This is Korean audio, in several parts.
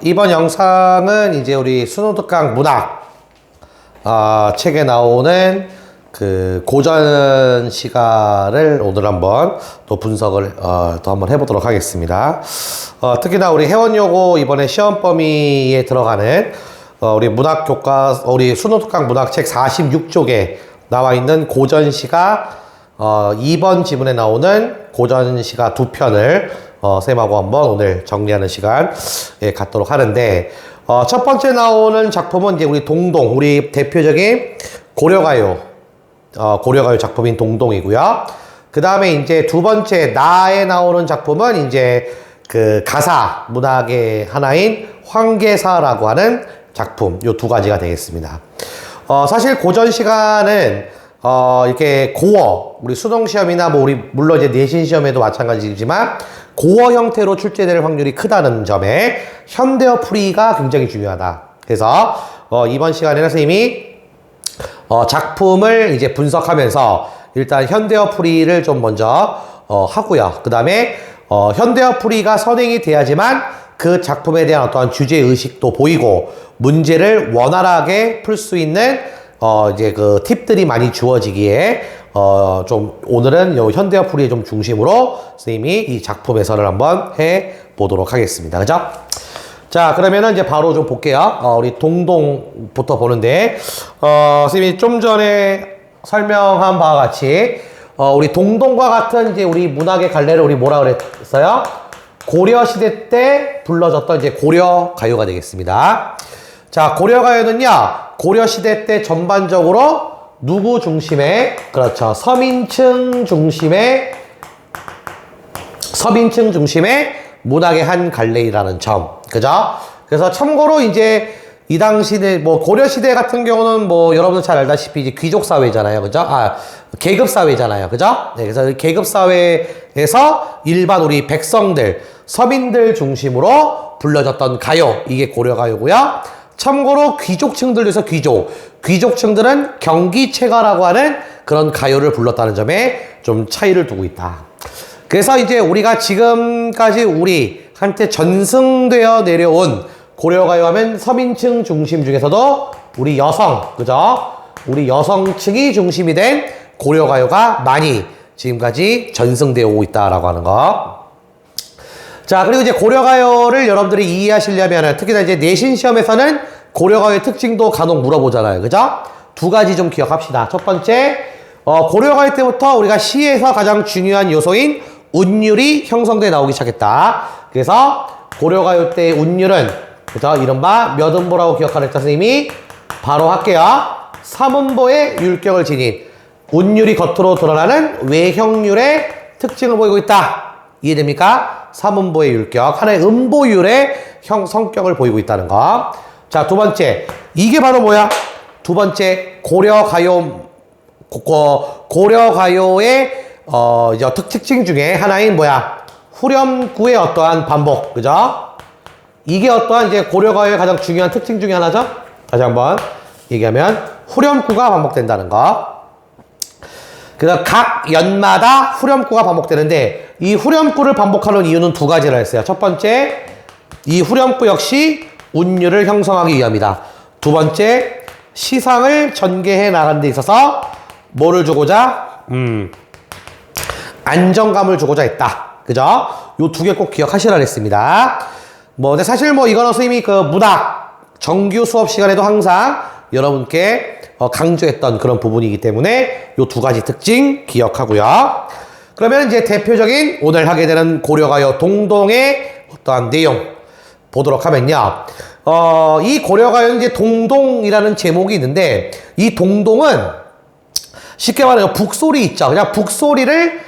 이번 영상은 이제 우리 순호특강 문학 책에 나오는 그 고전 시가를 오늘 한번 또 분석을 또 한번 해보도록 하겠습니다. 특히나 우리 회원요고 이번에 시험 범위에 들어가는 우리 문학 교과 우리 순호특강 문학 책 46쪽에 나와 있는 고전 시가 2번 지문에 나오는 고전 시가 두 편을 쌤하고 한번 오늘 정리하는 시간 갖도록 하는데, 첫 번째 나오는 작품은 이제 우리 동동, 우리 대표적인 고려가요, 고려가요 작품인 동동이고요. 그 다음에 이제 두 번째 나에 나오는 작품은 이제 그 가사 문학의 하나인 황계사라고 하는 작품, 요 두 가지가 되겠습니다. 사실 고전 시간은 이렇게 고어, 우리 수능시험이나 뭐 우리 물론 이제 내신 시험에도 마찬가지지만 고어 형태로 출제될 확률이 크다는 점에 현대어 풀이가 굉장히 중요하다. 그래서 이번 시간에는 선생님이 작품을 이제 분석하면서 일단 현대어 풀이를 좀 먼저 하고요. 그 다음에 현대어 풀이가 선행이 돼야지만 그 작품에 대한 어떠한 주제 의식도 보이고 문제를 원활하게 풀 수 있는 이제 그 팁들이 많이 주어지기에 좀 오늘은 요 현대어 풀이에 좀 중심으로 선생님이 이 작품 해설을 한번 해 보도록 하겠습니다. 그죠? 자, 그러면은 이제 바로 좀 볼게요. 우리 동동부터 보는데, 선생님이 좀 전에 설명한 바와 같이, 우리 동동과 같은 이제 우리 문학의 갈래를 우리 뭐라 그랬어요? 고려시대 때 불러졌던 이제 고려가요가 되겠습니다. 자, 고려가요는요, 고려시대 때 전반적으로 누구 중심의, 그렇죠, 서민층 중심의 문학의 한 갈래이라는 점. 그죠? 그래서 참고로 이제 이 당시에 뭐 고려시대 같은 경우는 뭐 여러분들 잘 알다시피 이제 귀족사회잖아요. 그죠? 계급사회잖아요. 그죠? 네, 그래서 계급사회에서 일반 우리 백성들, 서민들 중심으로 불려졌던 가요. 이게 고려가요고요. 참고로 귀족층들에서 귀족층들은 경기체가라고 하는 그런 가요를 불렀다는 점에 좀 차이를 두고 있다. 그래서 이제 우리가 지금까지 우리한테 전승되어 내려온 고려가요 하면 서민층 중심 중에서도 우리 여성, 그죠? 우리 여성층이 중심이 된 고려가요가 많이 지금까지 전승되어 오고 있다라고 하는 거. 자, 그리고 이제 고려가요를 여러분들이 이해하시려면 특히나 이제 내신 시험에서는 고려가요의 특징도 간혹 물어보잖아요. 그죠? 두 가지 좀 기억합시다. 첫 번째, 고려가요 때부터 우리가 시에서 가장 중요한 요소인 운율이 형성돼 나오기 시작했다. 그래서 고려가요 때의 운율은, 그죠? 이른바 몇 음보라고 기억하랬죠, 선생님이? 바로 할게요. 3음보의 율격을 지닌 운율이 겉으로 드러나는 외형률의 특징을 보이고 있다. 이해됩니까? 3음보의 율격, 하나의 음보율의 성격을 보이고 있다는 거. 자, 두 번째, 이게 바로 뭐야? 두 번째, 고려가요의 특징 중에 하나인 뭐야? 후렴구의 어떠한 반복, 그죠? 이게 어떠한 이제 고려가요의 가장 중요한 특징 중에 하나죠? 다시 한번 얘기하면 후렴구가 반복된다는 거. 그래서 각 연마다 후렴구가 반복되는데 이 후렴구를 반복하는 이유는 두 가지라 했어요. 첫 번째, 이 후렴구 역시 운율을 형성하기 위함이다. 두 번째, 시상을 전개해 나가는 데 있어서 뭐를 주고자? 안정감을 주고자 했다. 그죠? 요 두 개 꼭 기억하시라 그랬습니다. 근데 사실 이거는 선생님이 그 문학 정규 수업 시간에도 항상 여러분께 강조했던 그런 부분이기 때문에 요 두 가지 특징 기억하고요. 그러면 이제 대표적인 오늘 하게 되는 고려가요 동동의 어떠한 내용 보도록 하면요. 이 고려가요는 이제 동동이라는 제목이 있는데 이 동동은 쉽게 말하면 북소리 있죠. 그냥 북소리를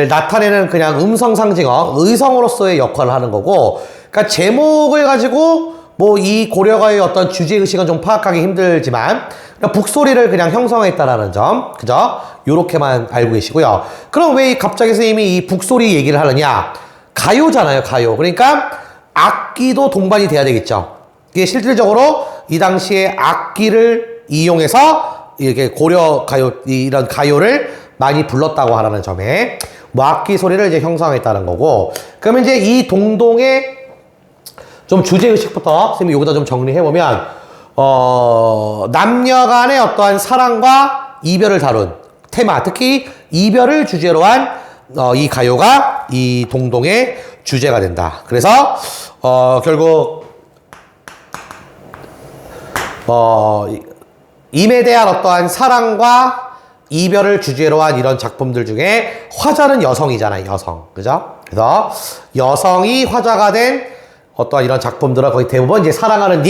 나타내는 그냥 음성 상징어, 의성어로서의 역할을 하는 거고, 그러니까 제목을 가지고 이 고려가요의 어떤 주제의식은 좀 파악하기 힘들지만, 그러니까 북소리를 그냥 형성했다라는 점, 그죠? 요렇게만 알고 계시고요. 그럼 왜 갑자기 선생님이 이 북소리 얘기를 하느냐? 가요잖아요, 가요. 그러니까 악기도 동반이 돼야 되겠죠. 이게 실질적으로 이 당시에 악기를 이용해서 이렇게 고려가요, 이런 가요를 많이 불렀다고 하라는 점에 뭐 악기 소리를 이제 형성했다는 거고. 그러면 이제 이 동동의 좀 주제의식부터 선생님이 여기다 좀 정리해보면, 남녀 간의 어떠한 사랑과 이별을 다룬 테마, 특히 이별을 주제로 한 이 가요가 이 동동의 주제가 된다. 그래서 결국 임에 대한 어떠한 사랑과 이별을 주제로 한 이런 작품들 중에 화자는 여성이잖아요. 여성. 그죠? 그래서 여성이 화자가 된 어떠한 이런 작품들은 거의 대부분 이제 사랑하는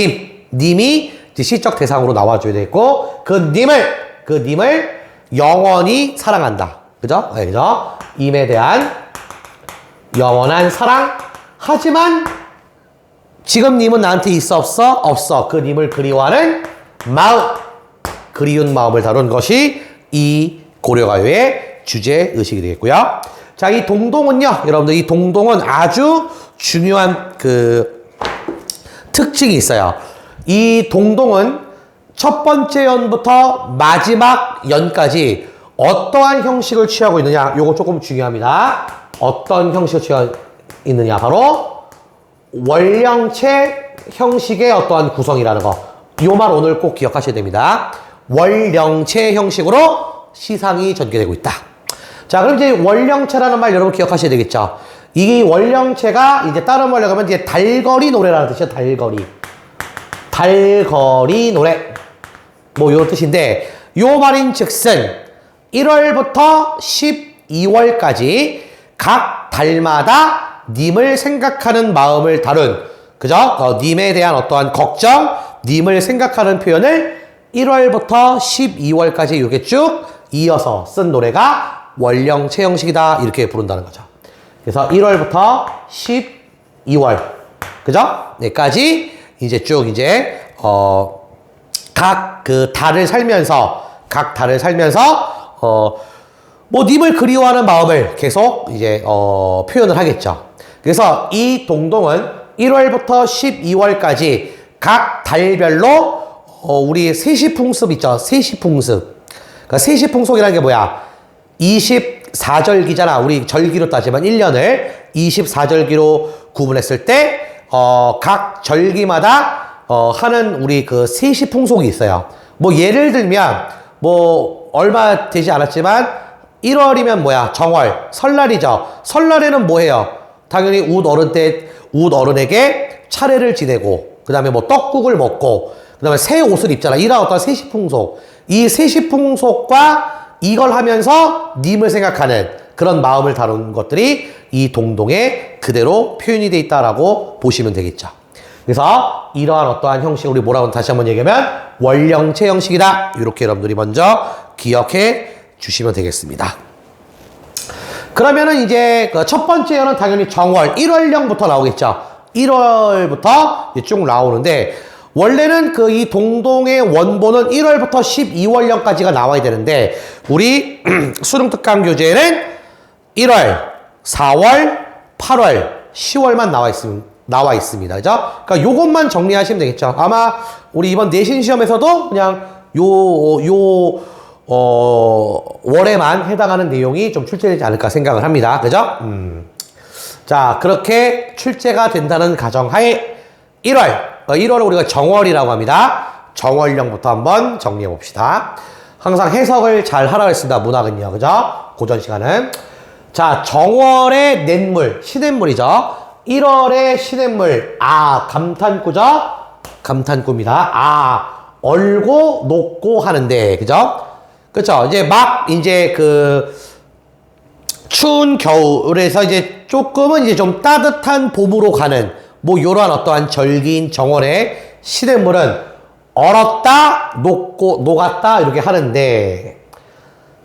님이 이제 시적 대상으로 나와줘야 되고, 그 님을 영원히 사랑한다. 그죠? 네, 그죠? 임에 대한 영원한 사랑. 하지만 지금 님은 나한테 있어 없어? 없어. 그 님을 그리워하는 마음, 그리운 마음을 다룬 것이 이 고려가요의 주제의식이 되겠고요. 자, 이 동동은요, 여러분들 이 동동은 아주 중요한 그 특징이 있어요. 이 동동은 첫 번째 연부터 마지막 연까지 어떠한 형식을 취하고 있느냐, 요거 조금 중요합니다. 어떤 형식을 취하고 있느냐, 바로 월령체 형식의 어떠한 구성이라는 거. 요 말 오늘 꼭 기억하셔야 됩니다. 월령체 형식으로 시상이 전개되고 있다. 자, 그럼 이제 월령체라는 말 여러분 기억하셔야 되겠죠. 이 월령체가 이제 다른 말로 가면 이제 달거리 노래라는 뜻이죠. 달거리 노래. 뭐 요런 뜻인데, 요 말인 즉슨 1월부터 12월까지 각 달마다 님을 생각하는 마음을 다룬, 그죠? 님에 대한 어떠한 걱정, 님을 생각하는 표현을 1월부터 12월까지 이렇게 쭉 이어서 쓴 노래가 월령체 형식이다. 이렇게 부른다는 거죠. 그래서 1월부터 12월, 그죠? 네까지 이제 쭉 이제, 각 그 달을 살면서, 뭐, 님을 그리워하는 마음을 계속 이제, 표현을 하겠죠. 그래서 이 동동은 1월부터 12월까지 각 달별로, 우리 세시풍습 있죠. 세시풍습. 그러니까 세시풍속이라는 게 뭐야? 24절기잖아. 우리 절기로 따지면 1년을 24절기로 구분했을 때, 각 절기마다, 하는 우리 그 세시풍속이 있어요. 뭐 예를 들면, 뭐 얼마 되지 않았지만 1월이면 뭐야? 정월, 설날이죠. 설날에는 뭐 해요? 당연히 웃 어른에게 차례를 지내고, 그 다음에 뭐 떡국을 먹고, 그 다음에 새 옷을 입잖아. 이런 어떤 세시풍속. 이 세시풍속과 이걸 하면서 님을 생각하는 그런 마음을 다룬 것들이 이 동동에 그대로 표현이 돼 있다라고 보시면 되겠죠. 그래서 이러한 어떠한 형식을 우리 뭐라고 다시 한번 얘기하면 월령체 형식이다. 이렇게 여러분들이 먼저 기억해 주시면 되겠습니다. 그러면은 이제 그 첫 번째는 당연히 정월 1월령부터 나오겠죠. 1월부터 쭉 나오는데, 원래는 그 이 동동의 원본은 1월부터 12월령까지가 나와야 되는데, 우리 수능특강 교재에는 1월, 4월, 8월, 10월만 나와 있습니다. 그죠? 그러니까 요것만 정리하시면 되겠죠. 아마 우리 이번 내신 시험에서도 그냥 월에만 해당하는 내용이 좀 출제되지 않을까 생각을 합니다. 그죠? 자, 그렇게 출제가 된다는 가정하에 1월을 우리가 정월이라고 합니다. 정월령부터 한번 정리해 봅시다. 항상 해석을 잘 하라고 했습니다. 문학은요. 그죠? 고전 시간은. 자, 정월의 냇물, 시냇물이죠. 1월의 시냇물, 감탄구죠? 감탄구입니다. 얼고 녹고 하는데, 그죠? 그쵸? 이제 추운 겨울에서 이제 조금은 이제 좀 따뜻한 봄으로 가는, 뭐, 요러한 어떠한 절기인 정월의 시냇물은 얼었다, 녹았다, 이렇게 하는데,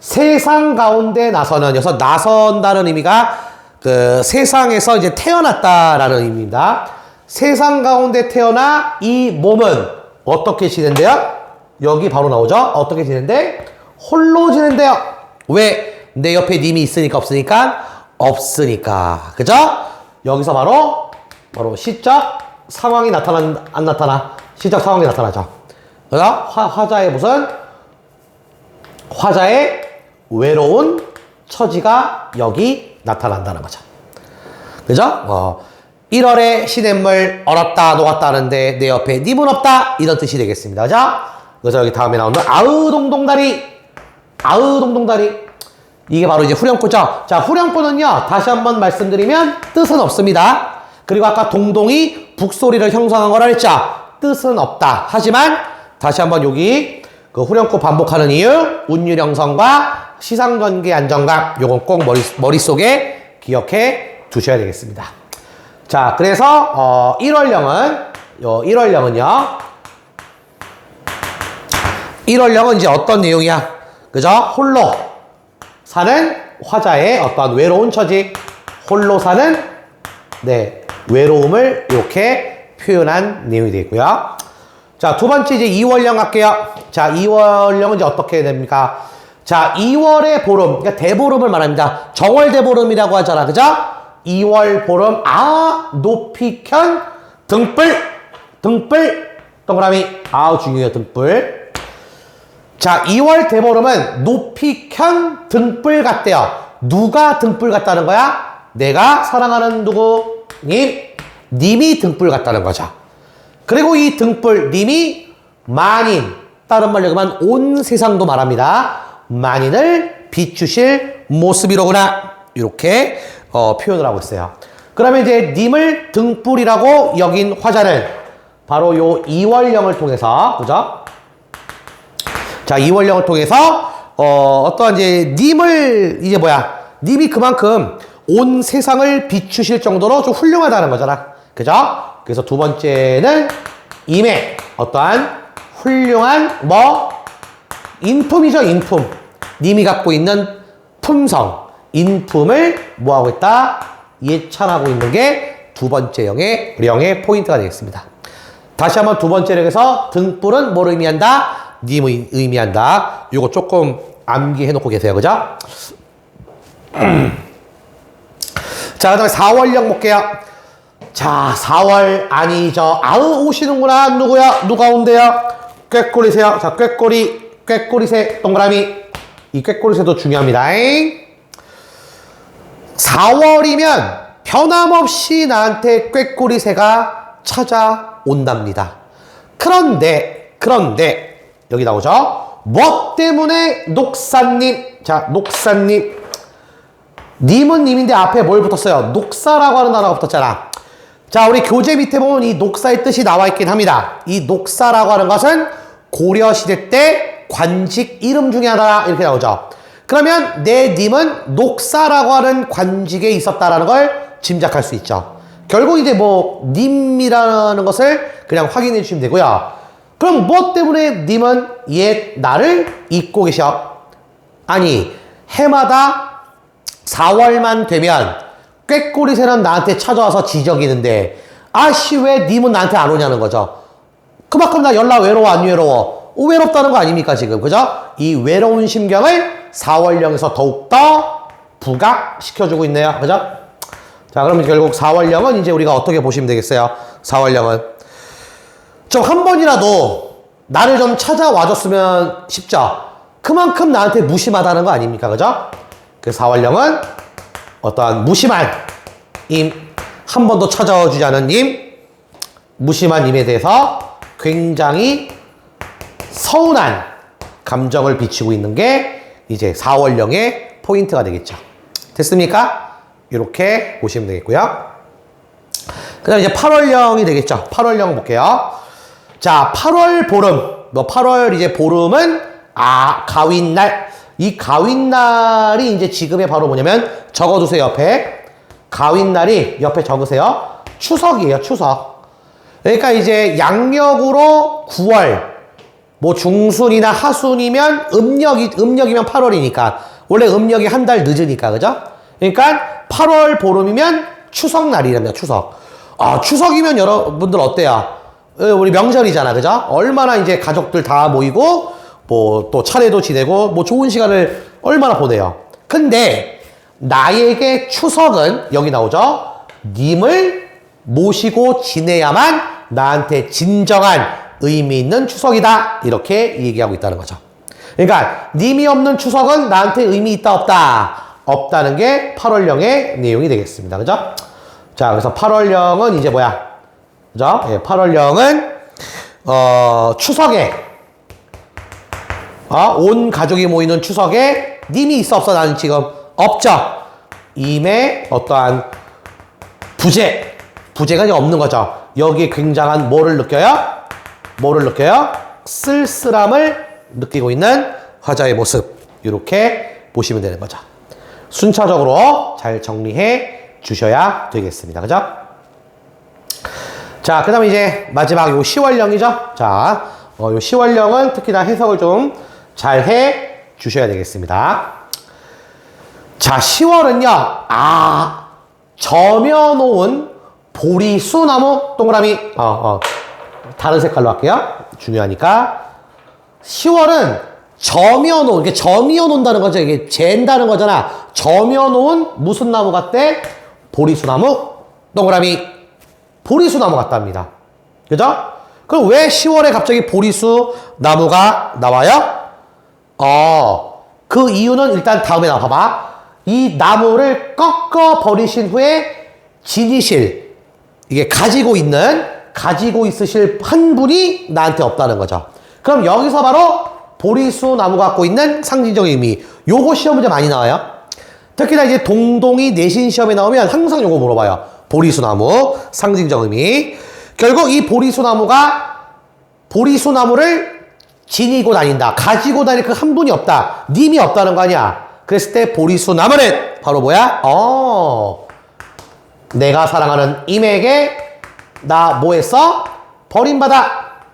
세상 가운데 나서는, 여기서 나선다는 의미가 그 세상에서 이제 태어났다라는 의미입니다. 세상 가운데 태어나 이 몸은 어떻게 지낸대요? 여기 바로 나오죠? 어떻게 지낸대? 홀로 지낸대요. 왜? 내 옆에 님이 있으니까 없으니까? 없으니까. 그죠? 여기서 바로 시적 상황이 안 나타나? 시적 상황이 나타나죠. 그죠? 화자의 외로운 처지가 여기 나타난다는 거죠. 그죠? 1월에 시냇물 얼었다 녹았다 하는데 내 옆에 님은 없다 이런 뜻이 되겠습니다. 그죠? 그래서 여기 다음에 나오는 아으동동다리 이게 바로 이제 후렴구죠. 자, 후렴구는요 다시 한번 말씀드리면 뜻은 없습니다. 그리고 아까 동동이 북소리를 형성한 거라 했죠. 뜻은 없다. 하지만 다시 한번 여기 그 후렴구 반복하는 이유, 운율 형성과 시상관계 안정감 요건 꼭 머릿속에 기억해 두셔야 되겠습니다. 자, 그래서 1월령은요 1월령은 이제 어떤 내용이야? 그죠? 홀로 사는 화자의 어떤 외로운 처지, 홀로 사는 외로움을 이렇게 표현한 내용이 되겠고요. 자, 두 번째 이제 2월령 갈게요. 자, 2월령은 이제 어떻게 됩니까? 자, 2월의 보름, 그러니까 대보름을 말합니다. 정월대보름이라고 하잖아, 그죠? 2월 보름, 높이 켠 등불, 동그라미, 중요해요, 등불. 자, 2월 대보름은 높이 켠 등불 같대요. 누가 등불 같다는 거야? 내가 사랑하는 누구? 님이 등불 같다는 거죠. 그리고 이 등불, 님이 만인, 다른 말로 하면 온 세상도 말합니다. 만인을 비추실 모습이로구나. 이렇게 표현을 하고 있어요. 그러면 이제 님을 등불이라고 여긴 화자를 바로 요 2월령을 통해서, 그죠? 자, 2월령을 통해서 어떠한 이제 님을 이제 님이 그만큼 온 세상을 비추실 정도로 좀 훌륭하다는 거잖아. 그죠? 그래서 두 번째는 임의 어떠한 훌륭한 인품이죠, 인품. 님이 갖고 있는 품성, 인품을 뭐하고 있다? 예찬하고 있는 게 두 번째 령의 포인트가 되겠습니다. 다시 한번 두 번째 령에서 등불은 뭘 의미한다? 님을 의미한다. 요거 조금 암기해 놓고 계세요. 그죠? 자, 그 다음에 4월령 볼게요. 자, 4월 아니죠. 오시는구나. 누구야? 누가 온대요? 꾀꼬리새요. 자, 꾀꼬리새 동그라미. 이 꾀꼬리새도 중요합니다. 4월이면 변함없이 나한테 꾀꼬리새가 찾아온답니다. 그런데 여기 나오죠. 뭐 때문에 녹사님? 자, 녹사님. 님은 님인데 앞에 뭘 붙었어요? 녹사라고 하는 단어가 붙었잖아. 자, 우리 교재 밑에 보면 이 녹사의 뜻이 나와 있긴 합니다. 이 녹사라고 하는 것은 고려시대 때 관직 이름 중에 하나 이렇게 나오죠. 그러면 내 님은 녹사라고 하는 관직에 있었다라는 걸 짐작할 수 있죠. 결국 이제 님이라는 것을 그냥 확인해 주시면 되고요. 그럼 뭐 때문에 님은 나를 잊고 계셔? 아니, 해마다 4월만 되면 꾀꼬리새는 나한테 찾아와서 지적이는데 왜 님은 나한테 안 오냐는 거죠. 그만큼 나 연락 외로워 안 외로워? 외롭다는 거 아닙니까 지금, 그죠? 이 외로운 심경을 4월령에서 더욱더 부각시켜주고 있네요. 그죠? 자, 그러면 결국 4월령은 이제 우리가 어떻게 보시면 되겠어요? 4월령은 좀 한 번이라도 나를 좀 찾아와줬으면 싶죠? 그만큼 나한테 무심하다는 거 아닙니까? 그죠? 그 4월령은 어떠한 무심한 한 번도 찾아와 주지 않은 무심한 님에 대해서 굉장히 서운한 감정을 비치고 있는 게 이제 4월령의 포인트가 되겠죠. 됐습니까? 이렇게 보시면 되겠고요. 그 다음에 이제 8월령이 되겠죠. 8월령 볼게요. 자, 8월 보름. 8월 이제 보름은 가윈날. 이 가윈날이 이제 지금의 바로 뭐냐면 적어두세요. 옆에. 가윈날이 옆에 적으세요. 추석이에요. 추석. 그러니까 이제 양력으로 9월, 중순이나 하순이면 음력이면 8월이니까 원래 음력이 한 달 늦으니까, 그죠? 그러니까 8월 보름이면 추석날이랍니다. 추석. 추석이면 여러분들 어때요? 우리 명절이잖아, 그죠? 얼마나 이제 가족들 다 모이고 또 차례도 지내고 좋은 시간을 얼마나 보내요. 근데 나에게 추석은 여기 나오죠. 님을 모시고 지내야만 나한테 진정한 의미 있는 추석이다. 이렇게 얘기하고 있다는 거죠. 그러니까 님이 없는 추석은 나한테 의미 있다 없다? 없다는 게 8월령의 내용이 되겠습니다. 그죠? 자, 그래서 8월령은 이제 뭐야? 그죠? 예, 8월령은, 추석에, 온 가족이 모이는 추석에 님이 있어 없어? 나는 지금 없죠. 임의 어떠한 부재가 이제 없는 거죠. 여기에 굉장한 뭐를 느껴요? 뭐를 느껴요? 쓸쓸함을 느끼고 있는 화자의 모습. 이렇게 보시면 되는 거죠. 순차적으로 잘 정리해 주셔야 되겠습니다. 그죠? 자, 그 다음에 이제 마지막 요 10월령이죠. 자, 요 10월령은 특히나 해석을 좀 잘 해 주셔야 되겠습니다. 자, 10월은요, 점여놓은 보리수나무 동그라미, 다른 색깔로 할게요. 중요하니까. 10월은 점여놓은, 이게 점여놓는다는 거죠. 이게 잰다는 거잖아. 점여놓은 무슨 나무 같대? 보리수나무, 동그라미, 보리수나무 같답니다. 그죠? 그럼 왜 10월에 갑자기 보리수나무가 나와요? 그 이유는 일단 다음에 나와 봐봐. 이 나무를 꺾어 버리신 후에 지니실, 이게 가지고 있으실 한 분이 나한테 없다는 거죠. 그럼 여기서 바로 보리수 나무가 갖고 있는 상징적인 의미. 요거 시험 문제 많이 나와요. 특히나 이제 동동이 내신 시험에 나오면 항상 요거 물어봐요. 보리수 나무, 상징적 의미. 결국 이 보리수 나무가 보리수 나무를 지니고 다닌다. 가지고 다닐 그 한 분이 없다. 님이 없다는 거 아니야. 그랬을 때 보리수 나무는 바로 뭐야? 내가 사랑하는 임에게 나 뭐 했어?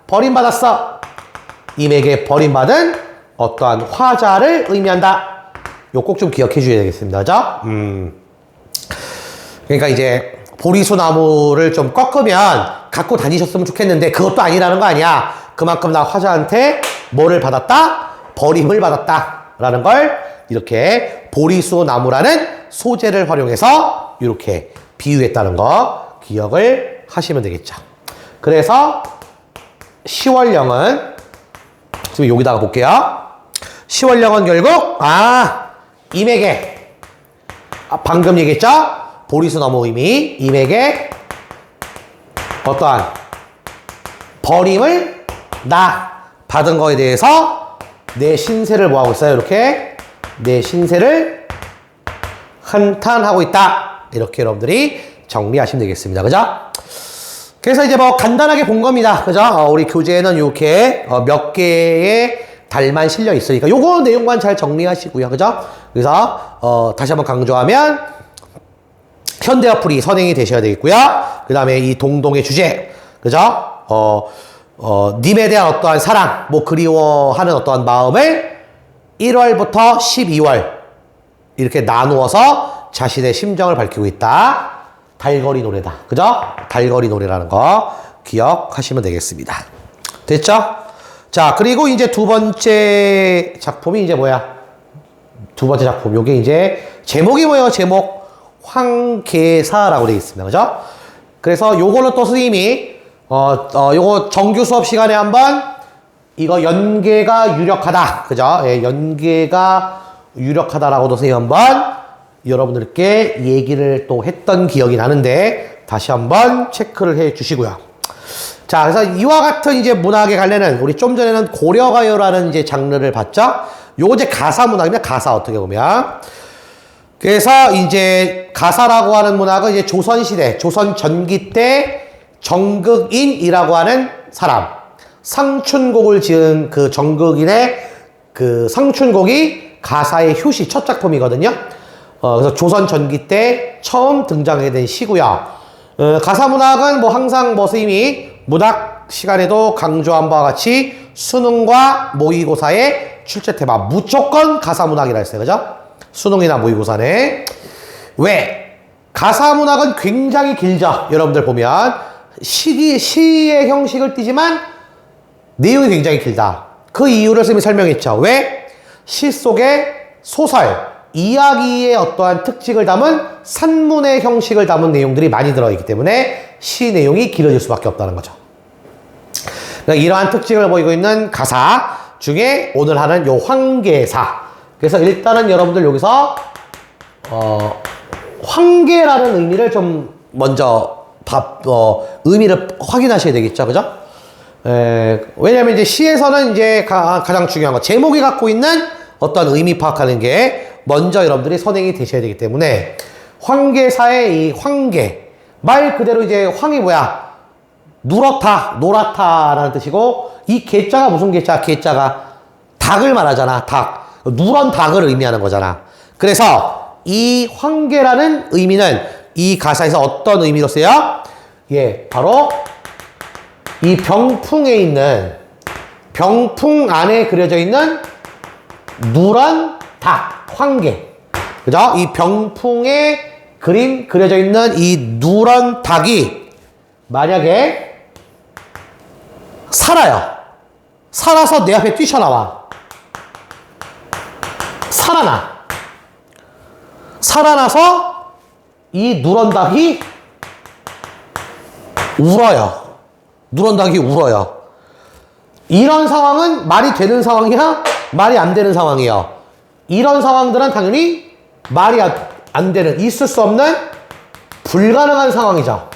버림받았어. 임에게 버림받은 어떠한 화자를 의미한다. 요 꼭 좀 기억해 주셔야 되겠습니다. 그죠? 그러니까 이제 보리수 나무를 좀 꺾으면 갖고 다니셨으면 좋겠는데 그것도 아니라는 거 아니야. 그만큼 나 화자한테 뭐를 받았다? 버림을 받았다. 라는 걸 이렇게 보리수 나무라는 소재를 활용해서 이렇게 비유했다는 거 기억을 하시면 되겠죠. 그래서 10월령은 지금 여기다가 볼게요. 10월령은 결국 임에게 방금 얘기했죠? 보리수 나무 의미 임에게 어떠한 버림을 나 받은 거에 대해서 내 신세를 뭐하고 있어요? 이렇게 내 신세를 한탄하고 있다. 이렇게 여러분들이 정리하시면 되겠습니다. 그죠? 그래서 이제 뭐 간단하게 본 겁니다. 그죠? 우리 교재에는 이렇게 몇 개의 달만 실려 있으니까 요거 내용만 잘 정리하시고요. 그죠? 그래서 다시 한번 강조하면 현대어플이 선행이 되셔야 되겠고요. 그 다음에 이 동동의 주제. 그죠? 님에 대한 어떠한 사랑, 뭐 그리워하는 어떠한 마음을 1월부터 12월 이렇게 나누어서 자신의 심정을 밝히고 있다. 달거리 노래다. 그죠? 달거리 노래라는 거 기억하시면 되겠습니다. 됐죠? 자, 그리고 이제 두 번째 작품이 이제 뭐야? 두 번째 작품. 요게 이제 제목이 뭐예요? 제목 황계사라고 되어 있습니다. 그죠? 그래서 요걸로 또 선생님이 요거 정규 수업 시간에 한번 이거 연계가 유력하다. 그죠? 예, 연계가 유력하다라고도 선생님 한번 여러분들께 얘기를 또 했던 기억이 나는데 다시 한번 체크를 해 주시고요. 자, 그래서 이와 같은 이제 문학에 관련은 우리 좀 전에는 고려가요라는 이제 장르를 봤죠? 요거 이제 가사 문학입니다. 가사 어떻게 보면. 그래서 이제 가사라고 하는 문학은 이제 조선시대, 조선 전기 때 정극인이라고 하는 사람, 상춘곡을 지은 그 정극인의 그 상춘곡이 가사의 효시 첫 작품이거든요. 그래서 조선 전기 때 처음 등장하게 된 시고요. 가사 문학은 뭐 항상 뭐 선생님이 문학 시간에도 강조한 바와 같이 수능과 모의고사의 출제 테마 무조건 가사 문학이라 했어요. 그죠? 수능이나 모의고사네. 왜? 가사 문학은 굉장히 길죠. 여러분들 보면 시의 형식을 띠지만 내용이 굉장히 길다. 그 이유를 선생님이 설명했죠. 왜? 시 속에 소설, 이야기의 어떠한 특징을 담은 산문의 형식을 담은 내용들이 많이 들어있기 때문에 시 내용이 길어질 수밖에 없다는 거죠. 그러니까 이러한 특징을 보이고 있는 가사 중에 오늘 하는 요 황계사. 그래서 일단은 여러분들 여기서 황계라는 의미를 좀 먼저 의미를 확인하셔야 되겠죠. 그죠? 왜냐면 이제 시에서는 이제 가장 중요한 거, 제목이 갖고 있는 어떤 의미 파악하는 게 먼저 여러분들이 선행이 되셔야 되기 때문에 황계사의 이 황계, 말 그대로 이제 황이 뭐야? 누렇다, 노랗다라는 뜻이고, 이 계자가 무슨 계자? 계자가 닭을 말하잖아. 닭. 누런 닭을 의미하는 거잖아. 그래서 이 황계라는 의미는 이 가사에서 어떤 의미로 쓰여? 예, 바로 이 병풍에 있는, 병풍 안에 그려져 있는 누런 닭, 황계. 그죠? 이 병풍에 그려져 있는 이 누런 닭이 만약에 살아요. 살아서 내 앞에 뛰쳐나와. 살아나서 이 누런 닭이 울어요. 누런 닭이 울어요. 이런 상황은 말이 되는 상황이야? 말이 안 되는 상황이에요. 이런 상황들은 당연히 말이 안 되는, 있을 수 없는 불가능한 상황이죠.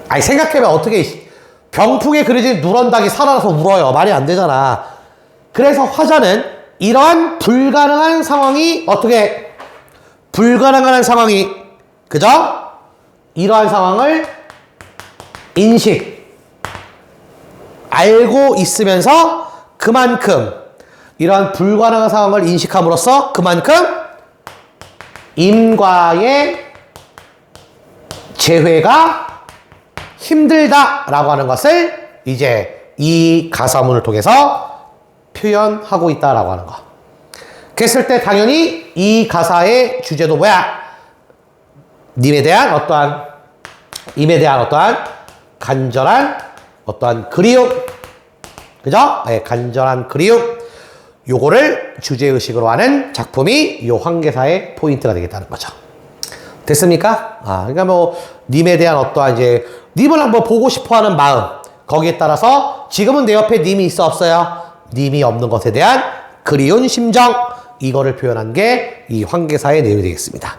아니, 생각해봐. 어떻게 병풍에 그려진 누런 닭이 살아나서 울어요. 말이 안 되잖아. 그래서 화자는 이러한 불가능한 상황이 어떻게, 불가능한 상황이, 그죠? 이러한 상황을 알고 있으면서 그만큼 이러한 불가능한 상황을 인식함으로써 그만큼 임과의 재회가 힘들다라고 하는 것을 이제 이 가사문을 통해서 표현하고 있다라고 하는 거. 그랬을 때 당연히 이 가사의 주제도 뭐야? 임에 대한 어떠한 간절한 어떠한 그리움. 그죠? 네, 간절한 그리움. 요거를 주제의식으로 하는 작품이 요 황계사의 포인트가 되겠다는 거죠. 됐습니까? 그러니까 뭐, 님에 대한 어떠한 이제, 님을 한번 보고 싶어 하는 마음. 거기에 따라서 지금은 내 옆에 님이 있어 없어요? 님이 없는 것에 대한 그리운 심정. 이거를 표현한 게 이 황계사의 내용이 되겠습니다.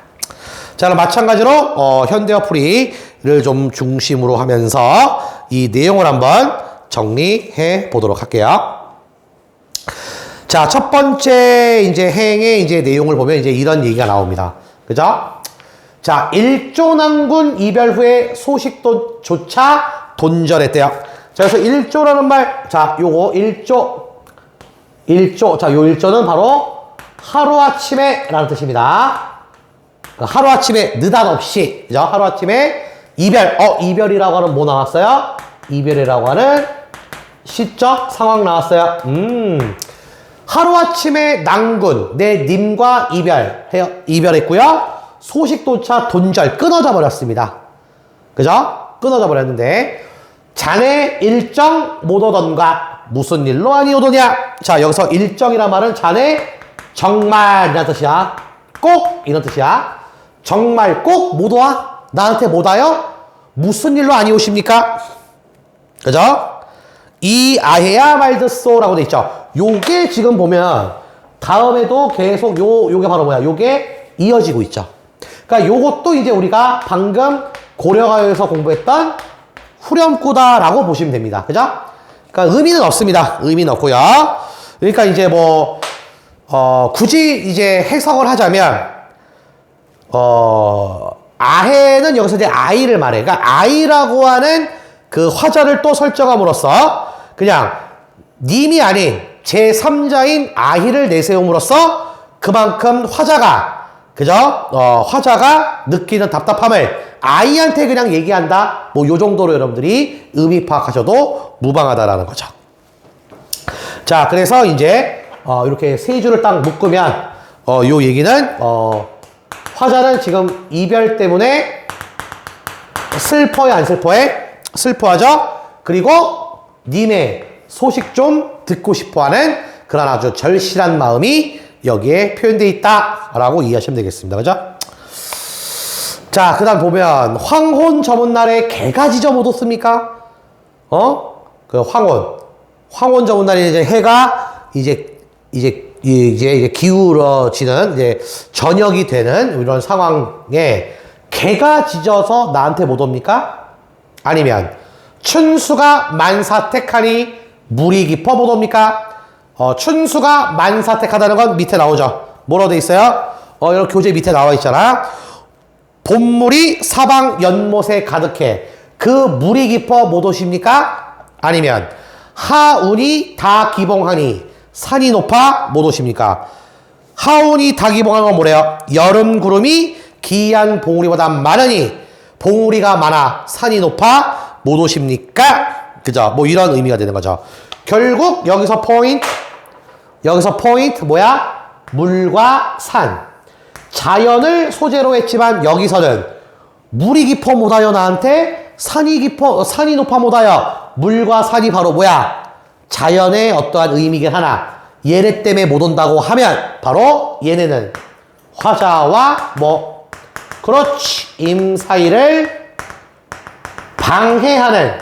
자, 그럼 마찬가지로, 현대어 풀이를 좀 중심으로 하면서 이 내용을 한번 정리해 보도록 할게요. 자, 첫 번째 이제 행의 이제 내용을 보면 이제 이런 얘기가 나옵니다. 그죠? 자, 일조난군 이별 후에 소식조차 돈절했대요. 자, 그래서 일조라는 말, 자, 요거 일조. 자, 요 일조는 바로 하루아침에 라는 뜻입니다. 하루아침에 느닷없이, 그죠? 하루아침에 이별, 이별이라고 하는 뭐 나왔어요? 이별이라고 하는 시적 상황 나왔어요. 하루아침에 난군, 내 님과 이별했고요. 소식조차 돈절, 끊어져 버렸습니다. 그죠? 끊어져 버렸는데, 자네 일정 못 오던가, 무슨 일로 아니오더냐? 자, 여기서 일정이란 말은 자네 정말 이란 뜻이야. 꼭 이런 뜻이야. 정말 꼭 못 와? 나한테 못 와요? 무슨 일로 아니 오십니까? 그죠? 이 아해야 말드소라고 돼 있죠. 요게 지금 보면 다음에도 계속 요게 바로 뭐야? 요게 이어지고 있죠. 그러니까 요것도 이제 우리가 방금 고려가요에서 공부했던 후렴구다라고 보시면 됩니다. 그죠? 그러니까 의미는 없습니다. 의미는 없고요. 그러니까 이제 뭐 굳이 이제 해석을 하자면 아해는 여기서 이제 아이를 말해. 그러니까 아이라고 하는 그 화자를 또 설정함으로써 그냥 님이 아닌 제3자인 아희를 내세움으로써 그만큼 화자가, 그죠? 화자가 느끼는 답답함을 아이한테 그냥 얘기한다. 뭐 요 정도로 여러분들이 의미 파악하셔도 무방하다라는 거죠. 자, 그래서 이제 이렇게 세 줄을 딱 묶으면 요 얘기는 화자는 지금 이별 때문에 슬퍼해 안 슬퍼해? 슬퍼하죠? 그리고 님의 소식 좀 듣고 싶어하는 그런 아주 절실한 마음이 여기에 표현되어 있다라고 이해하시면 되겠습니다. 그죠? 자, 그 다음 보면 황혼 저문 날에 개가 지져 못 웃습니까? 그 황혼 저문 날에 이제 해가 이제 이제 기울어지는 이제 저녁이 되는 이런 상황에 개가 짖어서 나한테 못 옵니까? 아니면 춘수가 만사택하니 물이 깊어 못 옵니까? 춘수가 만사택하다는 건 밑에 나오죠. 뭐로 돼 있어요? 이렇게 교재 밑에 나와 있잖아. 봄물이 사방 연못에 가득해. 그 물이 깊어 못 오십니까? 아니면 하운이 다 기봉하니 산이 높아 못 오십니까? 하운이 다 기봉하는 건 뭐래요? 여름 구름이 기이한 봉우리보다 많으니 봉우리가 많아 산이 높아 못 오십니까? 그죠? 뭐 이런 의미가 되는 거죠. 결국 여기서 포인트 뭐야? 물과 산. 자연을 소재로 했지만 여기서는 물이 깊어 못하여 나한테 산이 높아 못하여 물과 산이 바로 뭐야? 자연의 어떠한 의미긴 하나 얘네 때문에 못 온다고 하면 바로 얘네는 화자와 뭐 그렇지 임 사이를 방해하는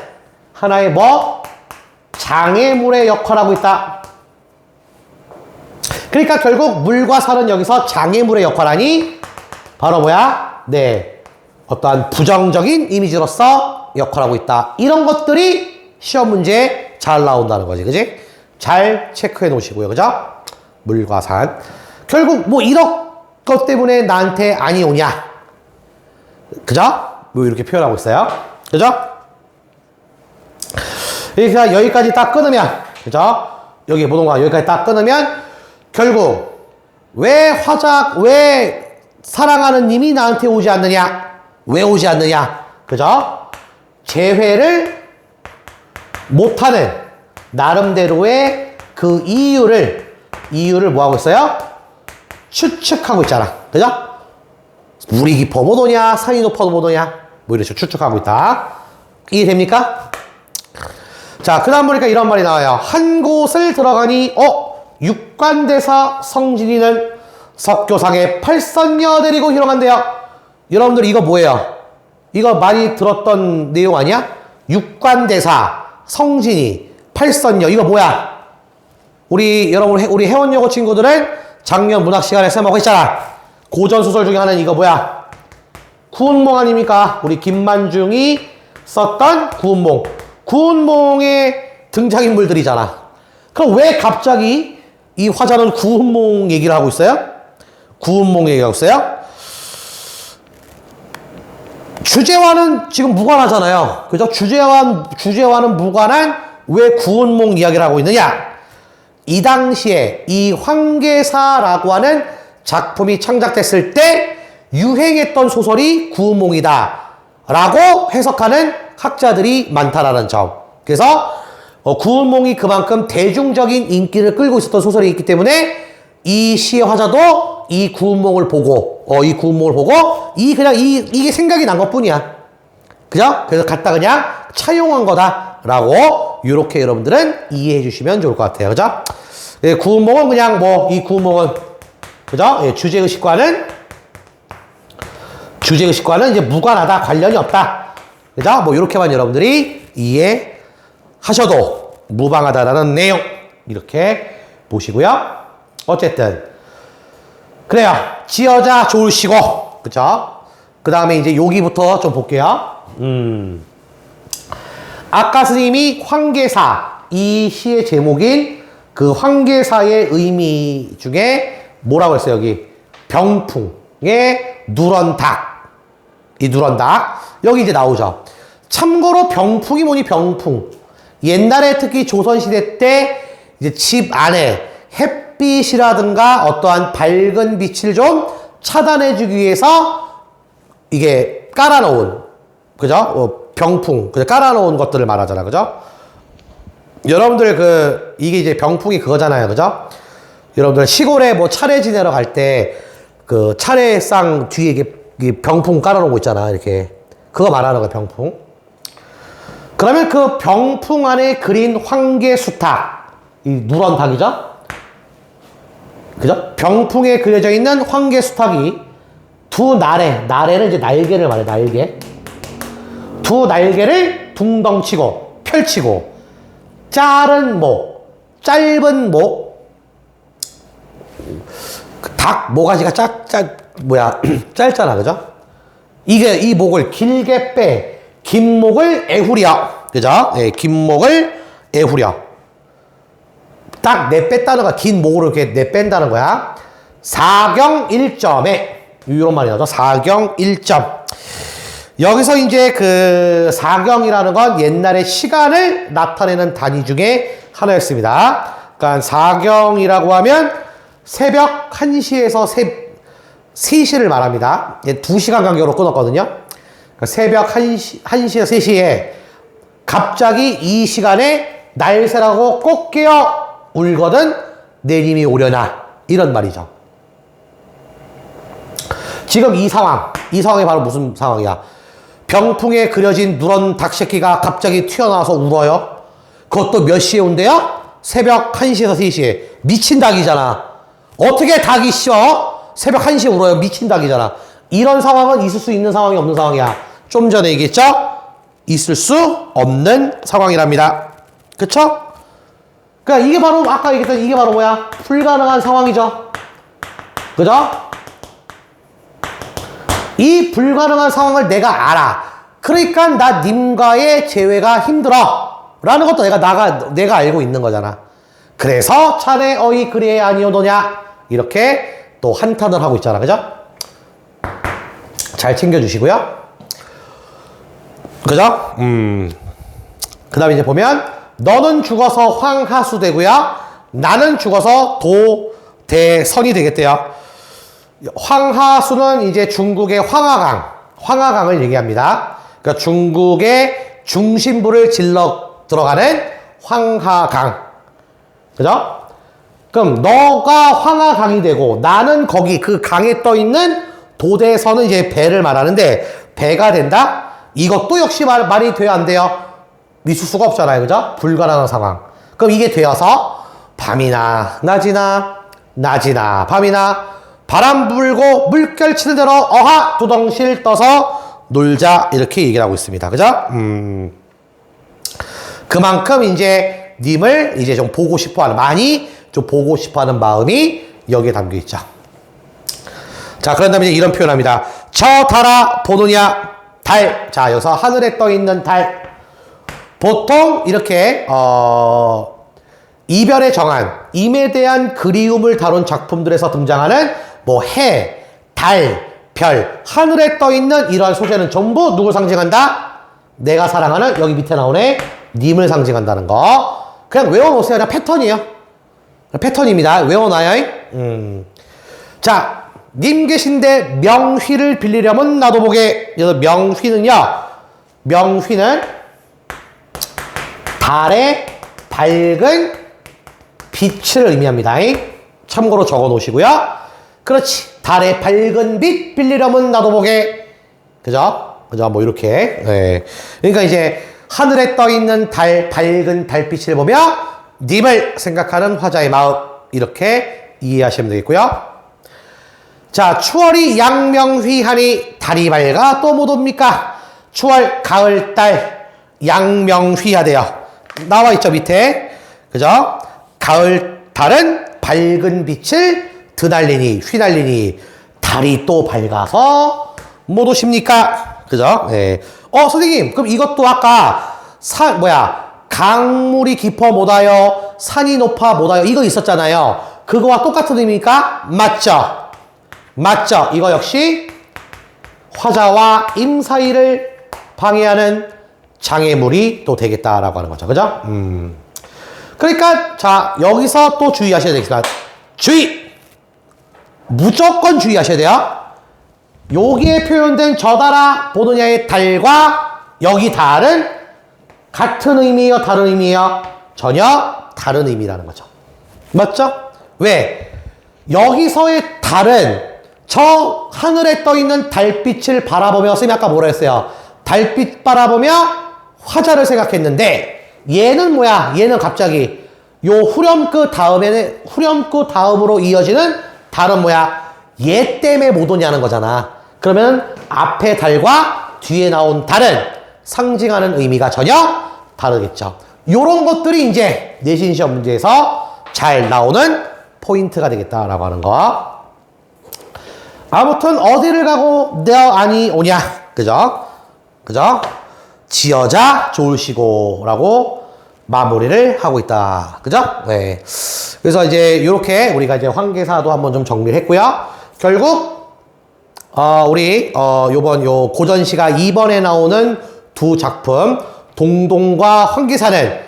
하나의 뭐 장애물의 역할을 하고 있다. 그러니까 결국 물과 산은 여기서 장애물의 역할하니 바로 뭐야? 네, 어떠한 부정적인 이미지로서 역할하고 있다. 이런 것들이 시험 문제에 잘 나온다는 거지, 그지? 잘 체크해 놓으시고요, 그죠? 물과 산. 결국 뭐 이런 것 때문에 나한테 아니 오냐, 그죠? 뭐 이렇게 표현하고 있어요, 그죠? 그러니까 여기까지 딱 끊으면, 그죠? 여기 보는 거 여기까지 딱 끊으면 결국 왜 사랑하는 님이 나한테 오지 않느냐? 왜 오지 않느냐? 그죠? 재회를 못하는 나름대로의 그 이유를 뭐 하고 있어요? 추측하고 있잖아. 그죠? 물이 깊어 못 오냐? 산이 높아도 못 오냐? 뭐 이렇게 추측하고 있다. 이해됩니까? 자, 그 다음 보니까 이런 말이 나와요. 한 곳을 들어가니, 육관대사 성진이는 석교상에 팔선녀 데리고 희롱한대요. 여러분들 이거 뭐예요? 이거 많이 들었던 내용 아니야? 육관대사, 성진이, 팔선녀 이거 뭐야? 우리 해원여고 친구들은 작년 문학 시간에 써먹고 있잖아. 고전소설 중에 하나는 이거 뭐야? 구운몽 아닙니까? 우리 김만중이 썼던 구운몽. 구운몽의 등장인물들이잖아. 그럼 왜 갑자기 이 화자는 구운몽 얘기를 하고 있어요? 구운몽 얘기하고 있어요? 주제와는 지금 무관하잖아요. 그죠? 주제와는 무관한 왜 구운몽 이야기를 하고 있느냐? 이 당시에 이 황계사라고 하는 작품이 창작됐을 때 유행했던 소설이 구운몽이다 라고 해석하는 학자들이 많다라는 점. 그래서 구운몽이 그만큼 대중적인 인기를 끌고 있었던 소설이 있기 때문에 이 시의 화자도 이 구운몽을 보고 이게 생각이 난 것뿐이야. 그죠? 그래서 갖다 그냥 차용한 거다라고 이렇게 여러분들은 이해해 주시면 좋을 것 같아요. 그죠? 예, 구운몽은 그냥 이 구운몽은 그죠? 예, 주제의식과는 이제 무관하다, 관련이 없다. 그죠? 뭐 이렇게만 여러분들이 이해하셔도 무방하다라는 내용 이렇게 보시고요. 어쨌든 그래요. 지어자 좋으시고, 그죠? 그 다음에 이제 여기부터 좀 볼게요. 아까 스님이 황계사, 이 시의 제목인 그 황계사의 의미 중에 뭐라고 했어요, 여기? 병풍의 누런 닭. 이 누런 닭. 여기 이제 나오죠. 참고로 병풍이 뭐니, 병풍. 옛날에 특히 조선시대 때 이제 집 안에 햇빛이라든가 어떠한 밝은 빛을 좀 차단해주기 위해서 이게 깔아놓은, 그죠? 병풍, 그죠? 깔아놓은 것들을 말하잖아, 그죠? 여러분들 이게 이제 병풍이 그거잖아요, 그죠? 여러분들 시골에 뭐 차례 지내러 갈 때 그 차례상 뒤에 이게 병풍 깔아놓은 거 있잖아, 이렇게. 그거 말하는 거야, 병풍. 그러면 그 병풍 안에 그린 황계수탉, 이 누런 닭이죠? 그죠? 병풍에 그려져 있는 황계수탉이 두 나래는 이제 날개를 말해, 날개. 두 날개를 둥덩치고, 펼치고, 짧은 목, 닭 모가지가 짧잖아, 그죠? 이 목을 길게 빼. 긴 목을 애후려. 그죠? 예, 긴 목을 애후려. 딱 내뺐다는 거야. 긴 목으로 이렇게 내뺀다는 거야. 사경일점에. 이런 말이 나오죠. 사경일점. 여기서 이제 그 사경이라는 건 옛날에 시간을 나타내는 단위 중에 하나였습니다. 그러니까 사경이라고 하면 새벽 1시에서 3시를 말합니다. 2시간 간격으로 끊었거든요. 그러니까 새벽 1시에서 3시에 갑자기 이 시간에 날새라고 꼭 깨어 울거든 내님이 오려나. 이런 말이죠. 지금 이 상황이 바로 무슨 상황이야? 병풍에 그려진 누런 닭새끼가 갑자기 튀어나와서 울어요. 그것도 몇 시에 온대요? 새벽 1시에서 3시에. 미친 닭이잖아. 어떻게 닭이 새벽 1시에 울어요? 미친 닭이잖아. 이런 상황은 있을 수 있는 상황이 없는 상황이야. 좀 전에 얘기했죠? 있을 수 없는 상황이랍니다. 그쵸? 그러니까 이게 바로 아까 얘기했던 이게 바로 뭐야? 불가능한 상황이죠. 그죠? 이 불가능한 상황을 내가 알아. 그러니까 나 님과의 재회가 힘들어. 라는 것도 내가 알고 있는 거잖아. 그래서 차례 어이 그리에 아니오도냐. 이렇게 또 한탄을 하고 있잖아. 그죠? 잘 챙겨주시고요. 그죠? 그 다음에 이제 보면 너는 죽어서 황하수 되고요. 나는 죽어서 도대선이 되겠대요. 황하수는 이제 중국의 황하강을 얘기합니다. 그러니까 중국의 중심부를 질러 들어가는 황하강. 그죠? 그럼 너가 황하강이 되고 나는 거기 그 강에 떠 있는 도대선은 이제 배를 말하는데 배가 된다? 이것도 역시 말이 돼야 안 돼요. 있을 수가 없잖아요. 그죠? 불가능한 상황. 그럼 이게 되어서 밤이나 낮이나 밤이나 바람 불고 물결 치는 대로 어하 두덩실 떠서 놀자 이렇게 얘기를 하고 있습니다. 그죠? 그만큼 이제 님을 이제 좀 보고 싶어하는 많이 좀 보고 싶어하는 마음이 여기에 담겨 있죠. 자, 그런 다음에 이제 이런 표현합니다. 저 달아 보느냐 달. 자, 여기서 하늘에 떠 있는 달. 보통 이렇게 이별의 정한, 임에 대한 그리움을 다룬 작품들에서 등장하는 뭐 해, 달, 별, 하늘에 떠 있는 이러한 소재는 전부 누굴 상징한다? 내가 사랑하는 여기 밑에 나오네 님을 상징한다는 거. 그냥 외워놓으세요. 그냥 패턴이에요. 패턴입니다. 외워놔요. 자, 님 계신데 명휘를 빌리려면 나도 보게. 여기서 명휘는 달의 밝은 빛을 의미합니다. 참고로 적어 놓으시고요. 그렇지. 달의 밝은 빛 빌리려면 나도 보게. 그죠? 뭐 이렇게. 네. 그러니까 이제 하늘에 떠 있는 밝은 달빛을 보며 님을 생각하는 화자의 마음. 이렇게 이해하시면 되겠고요. 자, 추월이 양명휘하니 달이 밝아 또 못 옵니까? 추월 가을달 양명휘하대요. 나와 있죠, 밑에. 그죠? 가을달은 밝은 빛을 드날리니, 휘날리니, 달이 또 밝아서 못 오십니까? 그죠? 네. 선생님, 그럼 이것도 아까, 강물이 깊어 못 와요, 산이 높아 못 와요, 이거 있었잖아요. 그거와 똑같은 의미입니까? 맞죠? 맞죠? 이거 역시 화자와 임 사이를 방해하는 장애물이 또 되겠다라고 하는 거죠. 그죠? 그러니까, 자, 여기서 또 주의하셔야 되겠습니다. 주의! 무조건 주의하셔야 돼요. 여기에 표현된 저 달아 보느냐의 달과 여기 달은 같은 의미예요? 다른 의미예요? 전혀 다른 의미라는 거죠. 맞죠? 왜? 여기서의 달은 저 하늘에 떠 있는 달빛을 바라보며, 선생님이 아까 뭐라 했어요? 달빛 바라보며 화자를 생각했는데, 얘는 뭐야? 얘는 갑자기 요 후렴구 다음으로 이어지는 달은 뭐야? 얘 때문에 못 오냐는 거잖아. 그러면 앞에 달과 뒤에 나온 달은 상징하는 의미가 전혀 다르겠죠. 요런 것들이 이제 내신 시험 문제에서 잘 나오는 포인트가 되겠다라고 하는 거. 아무튼 어디를 가고 내 안이 오냐. 그죠? 그죠? 지어자 좋으시고 라고 마무리를 하고 있다. 그죠? 네. 그래서 이제 이렇게 우리가 이제 환계사도 한번 좀 정리를 했고요. 결국 우리 요번 요 고전시가 2번에 나오는 두 작품 동동과 환계사는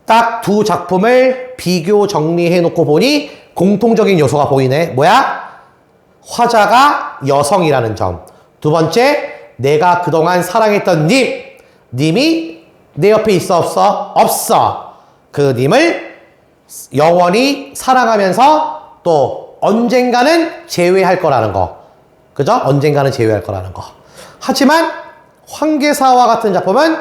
딱 두 작품을 비교 정리해 놓고 보니 공통적인 요소가 보이네. 뭐야? 화자가 여성이라는 점. 두 번째, 내가 그동안 사랑했던 님이 내 옆에 있어 없어? 없어. 그 님을 영원히 사랑하면서 또 언젠가는 재회할 거라는 거. 그죠? 언젠가는 재회할 거라는 거. 하지만 환계사와 같은 작품은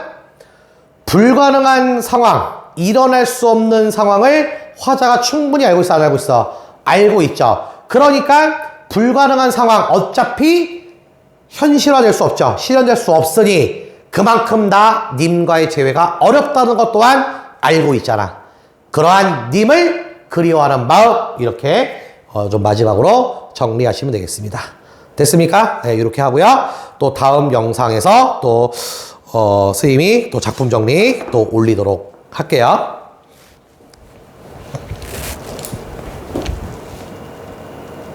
불가능한 상황, 일어날 수 없는 상황을 화자가 충분히 알고 있어, 안 알고 있어? 알고 있죠. 그러니까 불가능한 상황, 어차피 현실화될 수 없죠. 실현될 수 없으니 그만큼 다 님과의 재회가 어렵다는 것 또한 알고 있잖아. 그러한 님을 그리워하는 마음, 이렇게 좀 마지막으로 정리하시면 되겠습니다. 됐습니까? 네, 이렇게 하고요. 또 다음 영상에서 또 스님이 또 작품 정리 또 올리도록 할게요.